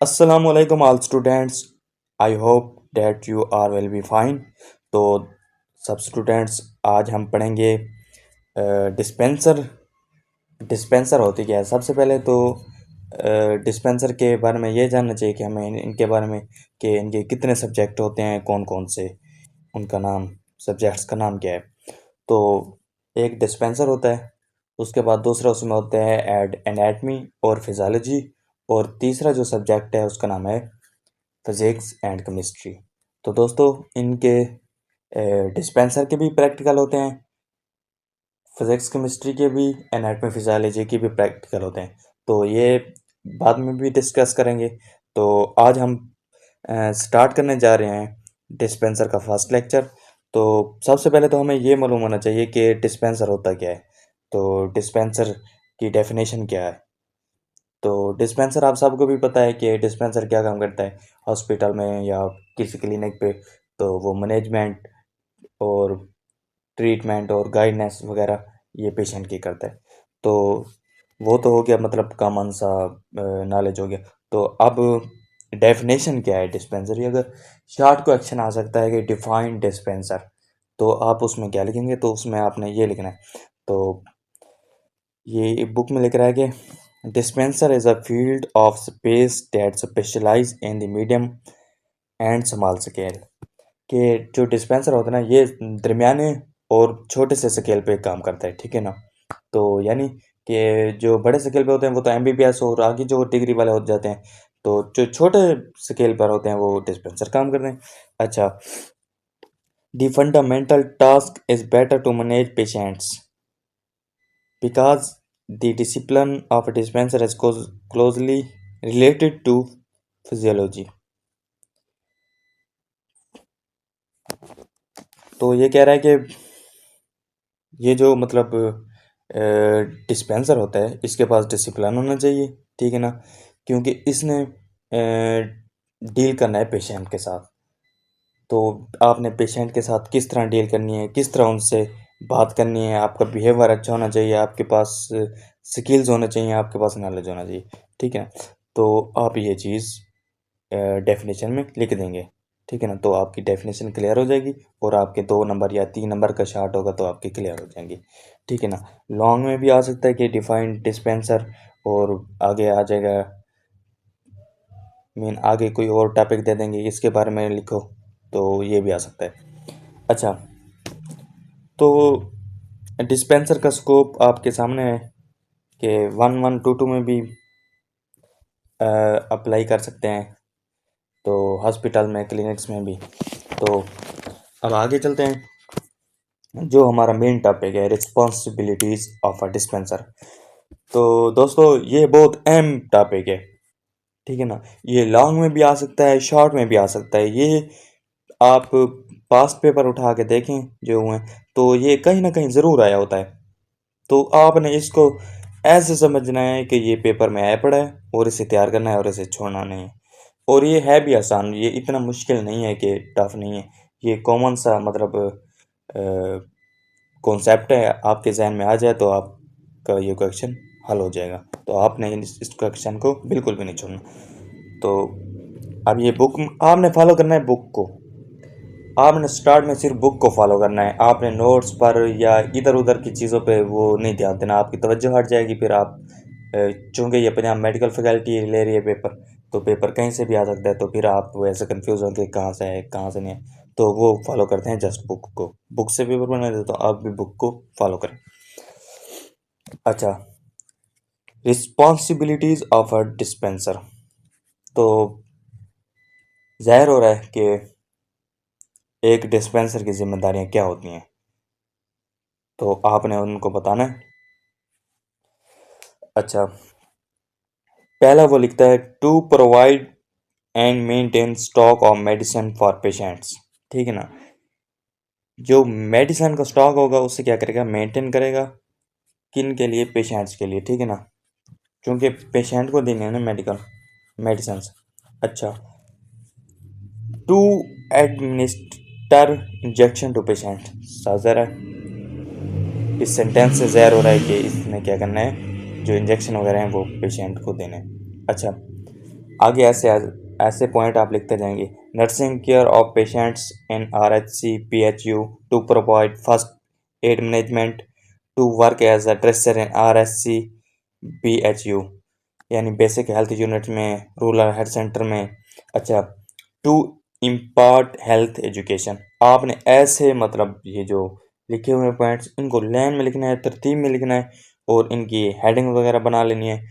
Assalamu alaikum all students. I hope that you are will be fine. तो सब students आज हम पढ़ेंगे डिस्पेंसर। डिस्पेंसर होती क्या है? सबसे पहले तो डिस्पेंसर के बारे में ये जानना चाहिए कि हमें इनके बारे में कि इनके कितने सब्जेक्ट होते हैं, कौन कौन से, उनका नाम, सब्जेक्ट्स का नाम क्या है। तो एक डिस्पेंसर होता है, उसके बाद दूसरा उसमें होता है एनाटमी और फिजियोलॉजी, और तीसरा जो सब्जेक्ट है उसका नाम है फिजिक्स एंड केमिस्ट्री। तो दोस्तों इनके डिस्पेंसर के भी प्रैक्टिकल होते हैं, फिजिक्स केमिस्ट्री के भी, एनाटमी फिजियोलॉजी के भी प्रैक्टिकल होते हैं। तो ये बाद में भी डिस्कस करेंगे। तो आज हम स्टार्ट करने जा रहे हैं डिस्पेंसर का फर्स्ट लेक्चर। तो सबसे पहले तो हमें ये मालूम होना चाहिए कि डिस्पेंसर होता क्या है। तो डिस्पेंसर की डेफिनेशन क्या है? तो डिस्पेंसर आप सबको भी पता है कि डिस्पेंसर क्या काम करता है हॉस्पिटल में या किसी क्लिनिक पे। तो वो मैनेजमेंट और ट्रीटमेंट और गाइडेंस वगैरह ये पेशेंट की करता है। तो वो तो हो गया, मतलब कॉमन सा नॉलेज हो गया। तो अब डेफिनेशन क्या है डिस्पेंसर की? अगर शॉर्ट क्वेश्चन आ सकता है कि डिफाइन डिस्पेंसर, तो आप उसमें क्या लिखेंगे? तो उसमें आपने ये लिखना है। तो ये बुक में लिख रहा है कि dispenser is a field of space that specialise in the medium and small scale. कि जो डिस्पेंसर होता है ना, ये दरमियाने और छोटे से स्केल पे काम करता है, ठीक है ना। तो यानी कि जो बड़े स्केल पे होते हैं वो तो एमबीबीएस और आगे जो डिग्री वाले हो जाते हैं। तो जो छोटे स्केल पर होते हैं वो डिस्पेंसर काम करते हैं। अच्छा, the fundamental task is better to manage patients because the discipline of a dispenser is closely related to physiology। तो ये कह रहा है कि ये जो मतलब डिस्पेंसर होता है इसके पास डिसिप्लिन होना चाहिए, ठीक है ना, क्योंकि इसने डील करना है पेशेंट के साथ। तो आपने पेशेंट के साथ किस तरह डील करनी है, किस तरह उनसे बात करनी है, आपका बिहेवियर अच्छा होना चाहिए, आपके पास स्किल्स होने चाहिए, आपके पास नॉलेज होना चाहिए, ठीक है। तो आप ये चीज़ डेफिनेशन में लिख देंगे, ठीक है ना। तो आपकी डेफिनेशन क्लियर हो जाएगी और आपके 2 नंबर या 3 नंबर का शार्ट होगा तो आपकी क्लियर हो जाएंगी, ठीक है ना। लॉन्ग में भी आ सकता है कि डिफाइंड डिस्पेंसर, और आगे आ जाएगा मीन आगे कोई और टॉपिक दे देंगे इसके बारे में लिखो, तो ये भी आ सकता है। अच्छा, तो डिस्पेंसर का स्कोप आपके सामने है कि 1122 में भी अप्लाई कर सकते हैं, तो हॉस्पिटल में, क्लिनिक्स में भी। तो अब आगे चलते हैं, जो हमारा मेन टॉपिक है रिस्पॉन्सिबिलिटीज़ ऑफ अ डिस्पेंसर। तो दोस्तों ये बहुत अहम टॉपिक है, ठीक है ना। ये लॉन्ग में भी आ सकता है, शॉर्ट में भी आ सकता है। ये आप पास्ट पेपर उठा के देखें जो हुए, तो ये कहीं ना कहीं ज़रूर आया होता है। तो आपने इसको ऐसे समझना है कि ये पेपर में आया पड़ा है और इसे तैयार करना है और इसे छोड़ना नहीं है। और ये है भी आसान, ये इतना मुश्किल नहीं है कि टफ नहीं है। ये कॉमन सा मतलब कॉन्सेप्ट है, आपके जहन में आ जाए तो आपका ये क्वेश्चन हल हो जाएगा। तो आपने इस क्वेश्चन को बिल्कुल भी नहीं छोड़ना। तो अब ये बुक आपने फॉलो करना है, बुक को आपने स्टार्ट में सिर्फ बुक को फॉलो करना है। आपने नोट्स पर या इधर उधर की चीज़ों पे वो नहीं ध्यान देना, आपकी तवज्जो हट जाएगी। फिर आप चूँकि ये पंजाब मेडिकल फैकल्टी ले रही है पेपर, तो पेपर कहीं से भी आ सकता है। तो फिर आप वैसे कंफ्यूज होंगे कहाँ से है कहाँ से नहीं है। तो वो फॉलो करते हैं जस्ट बुक को, बुक से पेपर बना देते, तो आप भी बुक को फॉलो करें। अच्छा, रिस्पॉन्सिबिलिटीज़ ऑफ अ डिस्पेंसर। तो जाहिर हो रहा है कि एक डिस्पेंसर की जिम्मेदारियां क्या होती हैं, तो आपने उनको बताना है। अच्छा, पहला वो लिखता है to provide and maintain stock of medicine for patients, ठीक है ना। जो मेडिसिन का स्टॉक होगा उससे क्या करेगा, मेंटेन करेगा, किन के लिए, पेशेंट्स के लिए, ठीक है ना, क्योंकि पेशेंट को देने हैं ना मेडिकल मेडिसिन। अच्छा, to administer injection to patient. ज़रा इस सेंटेंस से ज़ाहिर हो रहा है कि इसने क्या करना है, जो इंजेक्शन वगैरह हैं वो पेशेंट को देने हैं। अच्छा, आगे ऐसे ऐसे पॉइंट आप लिखते जाएंगे। Nursing care of patients in RHC PHU to provide first aid management to work as a dresser in RHC PHU, यानी बेसिक हेल्थ यूनिट में, रूरल हेल्थ सेंटर में। अच्छा, टू इम्पार्ट हेल्थ एजुकेशन, आपने ऐसे मतलब ये जो लिखे हुए पॉइंट्स इनको लाइन में लिखना है, तरतीब में लिखना है, और इनकी हेडिंग वगैरह बना लेनी है।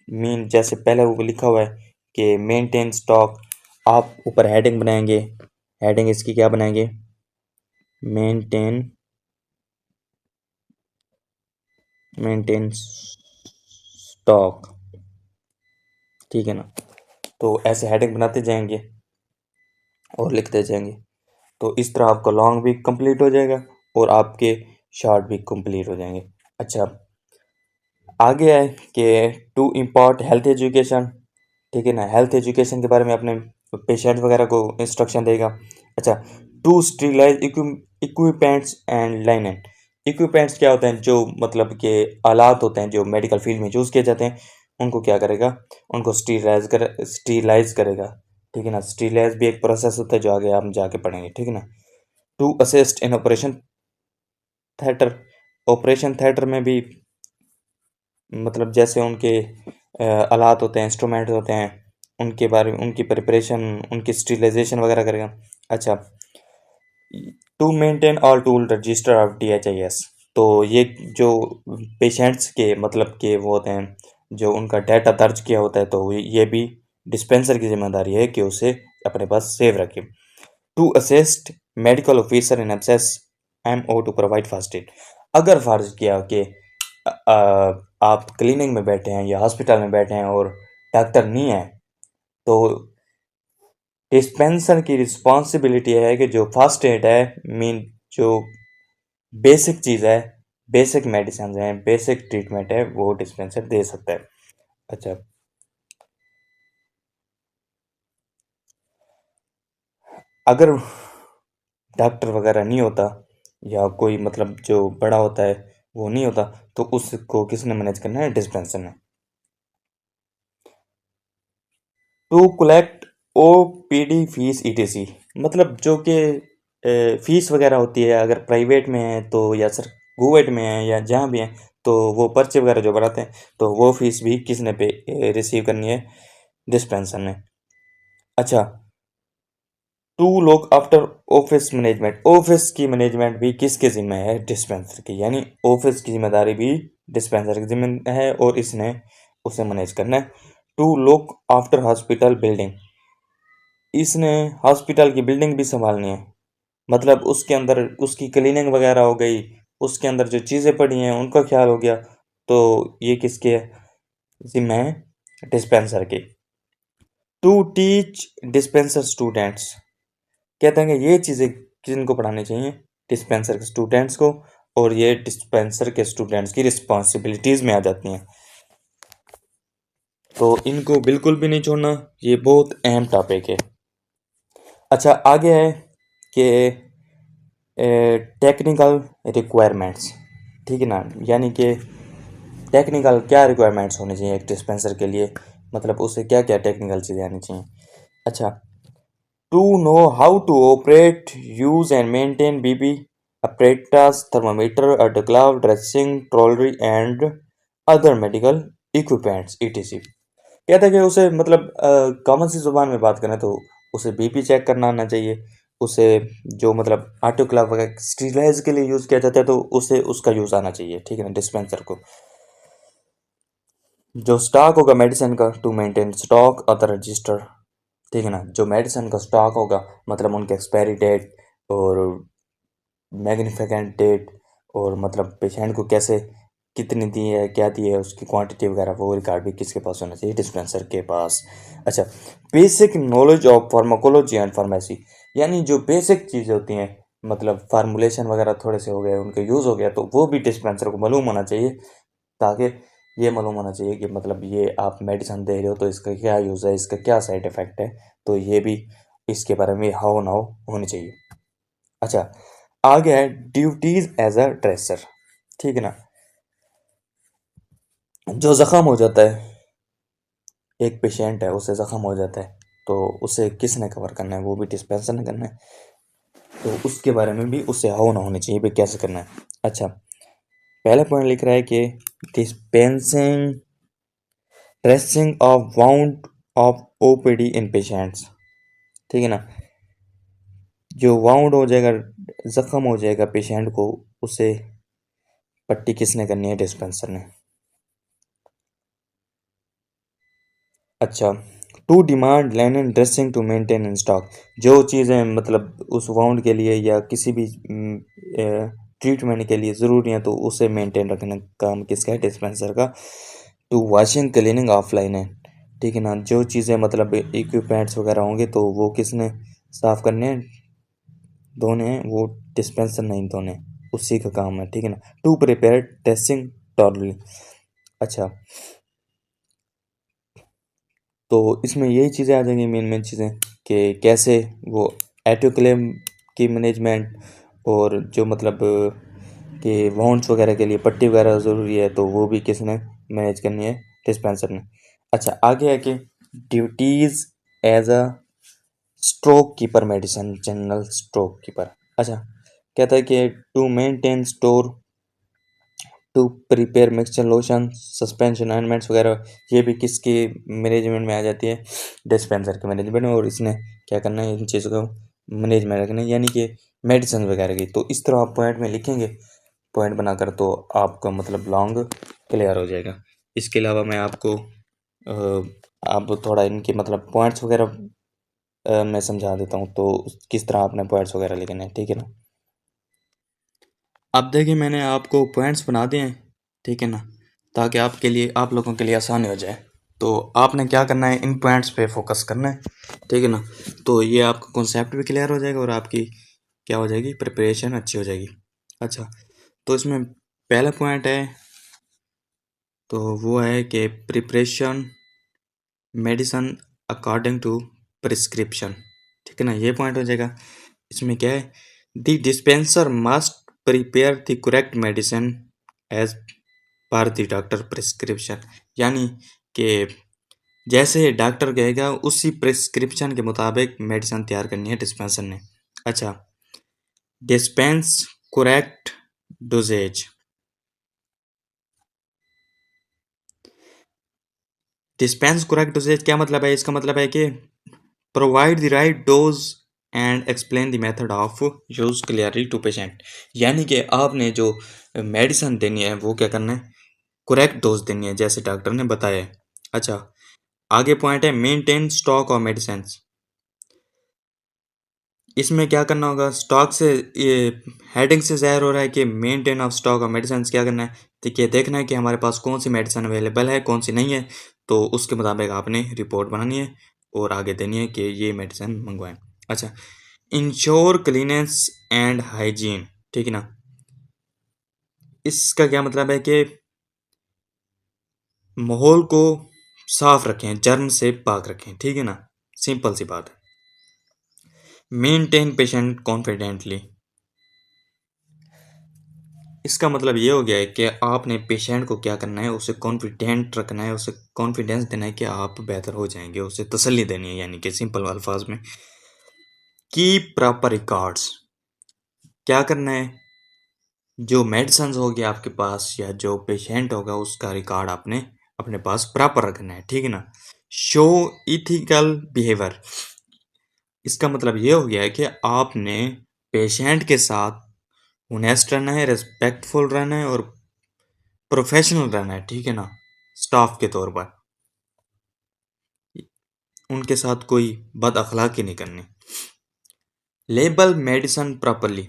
मीन जैसे पहले वो लिखा हुआ है कि मेंटेन स्टॉक, आप ऊपर हेडिंग बनाएंगे। हेडिंग इसकी क्या बनाएंगे? मेंटेन मेंटेन स्टॉक, ठीक है ना। तो ऐसे हेडिंग बनाते जाएंगे और लिखते जाएंगे, तो इस तरह आपका लॉन्ग भी कंप्लीट हो जाएगा और आपके शॉर्ट भी कंप्लीट हो जाएंगे। अच्छा, आगे है कि टू इम्पार्ट हेल्थ एजुकेशन, ठीक है ना। हेल्थ एजुकेशन के बारे में अपने पेशेंट वगैरह को इंस्ट्रक्शन देगा। अच्छा, to sterilise equipments and linen, equipments क्या होते हैं? जो मतलब के आलात होते हैं जो मेडिकल फील्ड में यूज़ किए जाते हैं, उनको क्या करेगा? उनको स्टीलाइज करेगा, ठीक है ना। स्टीलाइज भी एक प्रोसेस होता है जो आगे हम जाके पढ़ेंगे, ठीक है ना। To assist in operation theatre, operation theatre में भी मतलब जैसे उनके आलात होते हैं, इंस्ट्रूमेंट होते हैं, उनके बारे में, उनकी प्रिपरेशन, उनकी स्टीलाइजेशन वगैरह करेगा। अच्छा, to maintain all tool register of DHIS, तो ये जो पेशेंट्स के मतलब के वो होते हैं, जो उनका डाटा दर्ज किया होता है, तो ये भी डिस्पेंसर की जिम्मेदारी है कि उसे अपने पास सेव रखे। To assist medical officer in absence MO to provide first aid, अगर फर्ज किया कि आप क्लिनिक में बैठे हैं या हॉस्पिटल में बैठे हैं और डॉक्टर नहीं है, तो डिस्पेंसर की रिस्पॉन्सिबिलिटी है कि जो फर्स्ट एड है, मीन जो बेसिक चीज़ है, बेसिक मेडिसिन है, बेसिक ट्रीटमेंट है, वो डिस्पेंसर दे सकता है। अच्छा, अगर डॉक्टर वगैरह नहीं होता या कोई मतलब जो बड़ा होता है वो नहीं होता, तो उसको किसने मैनेज करना है? डिस्पेंसर ने। To collect OPD fees ETC, मतलब जो कि फीस वगैरह होती है, अगर प्राइवेट में है तो, या सर गवर्नमेंट में है या जहाँ भी है, तो वो पर्चे वगैरह जो बनाते हैं, तो वो फीस भी किसने पे रिसीव करनी है? डिस्पेंसर ने। अच्छा, to look after office management, office की मैनेजमेंट भी किसके जिम्मे है? डिस्पेंसर की, यानी ऑफिस की जिम्मेदारी भी डिस्पेंसर की जिम्मे है और इसने उसे मैनेज करना है। To look after hospital building, इसने हॉस्पिटल की बिल्डिंग भी संभालनी है, मतलब उसके अंदर उसकी क्लीनिंग वगैरह हो गई, उसके अंदर जो चीज़ें पड़ी हैं उनका ख्याल हो गया, तो ये किसके जिम्मे है? डिस्पेंसर के। टू टीच डिस्पेंसर स्टूडेंट्स, कहते हैं कि ये चीज़ें किनको पढ़ानी चाहिए? डिस्पेंसर के स्टूडेंट्स को, और ये डिस्पेंसर के स्टूडेंट्स की रिस्पॉन्सिबिलिटीज़ में आ जाती हैं, तो इनको बिल्कुल भी नहीं छोड़ना, ये बहुत अहम टॉपिक है। अच्छा, आगे है कि टेक्निकल रिक्वायरमेंट्स, ठीक है ना, यानी कि टेक्निकल क्या रिक्वायरमेंट्स होनी चाहिए एक डिस्पेंसर के लिए, मतलब उसे क्या क्या टेक्निकल चीज़ें आनी चाहिए। अच्छा, to know how to operate use and maintain BB apparatus, thermometer, autoclave, dressing trolley and other medical equipments ETC, कहता है कि उसे मतलब कॉमन सी जुबान में बात करें तो उसे BP चेक करना आना चाहिए, उसे जो मतलब ऑटोक्लाव वगैरह स्टीलाइज के लिए यूज़ किया जाता है तो उसे उसका यूज़ आना चाहिए, ठीक है ना, डिस्पेंसर को। जो स्टॉक होगा मेडिसिन का, to maintain stock other register, ठीक है ना, जो मेडिसिन का स्टॉक होगा मतलब उनके एक्सपायरी डेट और मैग्निफिकेंट डेट, और मतलब पेशेंट को कैसे कितनी दी है, क्या दी है, उसकी क्वांटिटी वगैरह, वो रिकॉर्ड भी किसके पास होना चाहिए? डिस्पेंसर के पास। अच्छा, basic knowledge of pharmacology and pharmacy, यानी जो बेसिक चीज़ें होती हैं, मतलब फार्मूलेशन वगैरह थोड़े से हो गए, उनके यूज़ हो गया, तो वो भी डिस्पेंसर को मालूम होना चाहिए, ताकि ये मालूम होना चाहिए कि मतलब ये आप मेडिसिन दे रहे हो तो इसका क्या यूज़ है, इसका क्या साइड इफ़ेक्ट है, तो ये भी इसके बारे में हाउ नाउ होनी चाहिए। अच्छा, आगे है ड्यूटीज एज अ ड्रेसर, ठीक है ना। जो जख्म हो जाता है, एक पेशेंट है उसे ज़ख़म हो जाता है, तो उसे किसने कवर करना है, वो भी डिस्पेंसर ने करना है। तो उसके बारे में भी उसे हो ना होनी चाहिए भी कैसे करना है। अच्छा, पहला पॉइंट लिख रहा है कि dispensing dressing of wound of OPD in patients, ठीक है ना। जो वाउंड हो जाएगा, ज़ख़म हो जाएगा पेशेंट को, उसे पट्टी किसने करनी है, डिस्पेंसर ने। अच्छा, to demand linen dressing to maintain in stock, जो चीज़ें मतलब उस वाउंड के लिए या किसी भी ट्रीटमेंट के लिए ज़रूरी हैं, तो उसे मेंटेन रखने का काम किसका है, डिस्पेंसर का। टू वॉशिंग क्लीनिंग ऑफलाइन है, ठीक है ना। जो चीज़ें मतलब इक्विपमेंट्स वगैरह होंगे तो वो किसने साफ़ करने हैं, धोने हैं, वो डिस्पेंसर नहीं धोने, उसी का काम है, ठीक है ना। To prepare dressing trolley. अच्छा, तो इसमें यही चीज़ें आ जाएंगी, मेन मेन चीज़ें कि कैसे वो एटोक्लेम की मैनेजमेंट, और जो मतलब कि वाउंड्स वगैरह के लिए पट्टी वगैरह ज़रूरी है, तो वो भी किसने मैनेज करनी है, डिस्पेंसर ने। अच्छा, आगे है कि duties as a stroke keeper medicine general stroke keeper. अच्छा, कहता है कि to maintain store, to prepare mixture lotion suspension ointments वगैरह, ये भी किसके मैनेजमेंट में आ जाती है, डिस्पेंसर के मैनेजमेंट में। और इसने क्या करना है, इन चीज़ों को मैनेजमेंट रखना है, यानी कि मेडिसिन वगैरह की। तो इस तरह आप पॉइंट में लिखेंगे, पॉइंट बनाकर, तो आपका मतलब लॉन्ग क्लियर हो जाएगा। इसके अलावा मैं आपको आप थोड़ा इनके मतलब पॉइंट्स वगैरह मैं समझा देता हूँ, तो किस तरह आपने पॉइंट्स वगैरह लिखने हैं, ठीक है ना। अब देखिए, मैंने आपको पॉइंट्स बना दिए हैं, ठीक है ना, ताकि आपके लिए, आप लोगों के लिए आसानी हो जाए। तो आपने क्या करना है, इन पॉइंट्स पे फोकस करना है, ठीक है ना। तो ये आपका कॉन्सेप्ट भी क्लियर हो जाएगा और आपकी क्या हो जाएगी, प्रिपरेशन अच्छी हो जाएगी। अच्छा, तो इसमें पहला पॉइंट है, तो वो है कि preparation medicine according to prescription, ठीक है ना, ये पॉइंट हो जाएगा। इसमें क्या है, the dispenser must prepare the correct medicine as per the doctor prescription, यानी कि जैसे डॉक्टर कहेगा उसी प्रिस्क्रिप्शन के मुताबिक मेडिसिन तैयार करनी है डिस्पेंसर ने। अच्छा, dispense correct dosages, dispense correct dosages क्या मतलब है, इसका मतलब है कि provide the right dose and explain the method of use clearly to patient, यानी कि आपने जो मेडिसिन देनी है वो क्या करना है, करेक्ट डोज देनी है जैसे डॉक्टर ने बताया है। अच्छा, आगे पॉइंट है मेंटेन स्टॉक ऑफ मेडिसिन, इसमें क्या करना होगा, स्टॉक से ये हेडिंग से ज़ाहिर हो रहा है कि maintain of stock of medicine क्या करना है, देखिए देखना है कि हमारे पास कौन सी मेडिसिन अवेलेबल है, कौन सी नहीं है, तो उसके मुताबिक आपने रिपोर्ट बनानी है और आगे देनी है कि ये मेडिसिन मंगवाएं। अच्छा, इंश्योर क्लीनेस एंड हाइजीन, ठीक है ना, इसका क्या मतलब है कि माहौल को साफ रखें, जर्म से पाक रखें, ठीक है ना, सिंपल सी बात है। मेंटेन पेशेंट कॉन्फिडेंटली, इसका मतलब ये हो गया है कि आपने पेशेंट को क्या करना है, उसे कॉन्फिडेंट रखना है, उसे कॉन्फिडेंस देना है कि आप बेहतर हो जाएंगे, उसे तसल्ली देनी है, यानी कि सिंपल अल्फाज में। कीप प्रॉपर रिकॉर्ड्स, क्या करना है, जो मेडिसिन होगी आपके पास या जो पेशेंट होगा उसका रिकॉर्ड आपने अपने पास प्रॉपर रखना है, ठीक है ना। शो इथिकल बिहेवियर, इसका मतलब ये हो गया है कि आपने पेशेंट के साथ ऑनेस्ट रहना है, रिस्पेक्टफुल रहना है और प्रोफेशनल रहना है, ठीक है ना, स्टाफ के तौर पर उनके साथ कोई बद अखलाकी नहीं करनी। लेबल मेडिसिन प्रॉपरली,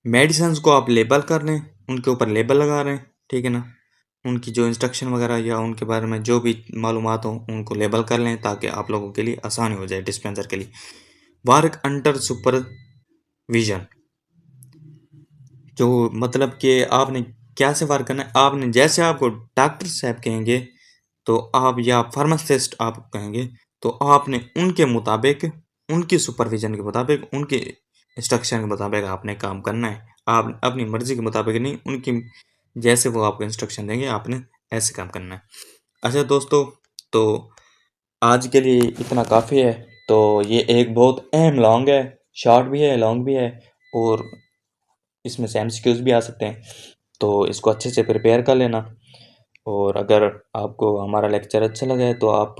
मेडिसिन को आप लेबल कर रहे हैं, उनके ऊपर लेबल लगा रहे हैं, ठीक है ना, उनकी जो इंस्ट्रक्शन वगैरह या उनके बारे में जो भी मालूमात हो उनको लेबल कर लें ताकि आप लोगों के लिए आसानी हो जाए डिस्पेंसर के लिए। वर्क अंडर सुपरविजन, जो मतलब कि आपने क्या से वर्क करना है, आपने जैसे आपको डॉक्टर साहब कहेंगे तो आप, या फार्मासिस्ट आप कहेंगे, तो आपने उनके मुताबिक, उनकी सुपरविजन के मुताबिक, उनके इंस्ट्रक्शन के मुताबिक आपने काम करना है। आप अपनी मर्जी के मुताबिक नहीं, उनकी जैसे वो आपको इंस्ट्रक्शन देंगे आपने ऐसे काम करना है। अच्छा दोस्तों, तो आज के लिए इतना काफ़ी है। तो ये एक बहुत अहम लॉन्ग है, शॉर्ट भी है लॉन्ग भी है, और इसमें से एमसीक्यूज भी आ सकते हैं। तो इसको अच्छे से प्रिपेयर कर लेना। और अगर आपको हमारा लेक्चर अच्छा लगा है तो आप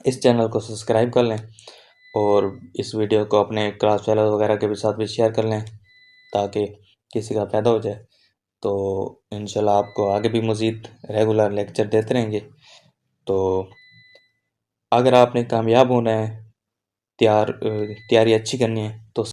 इस चैनल को सब्सक्राइब कर लें, और इस वीडियो को अपने क्लास फेलो वगैरह के भी साथ भी शेयर कर लें, ताकि किसी का फ़ायदा हो जाए। तो इंशाल्लाह आपको आगे भी मज़ीद रेगुलर लेक्चर देते रहेंगे। तो अगर आपने कामयाब होना है, तैयारी अच्छी करनी है, तो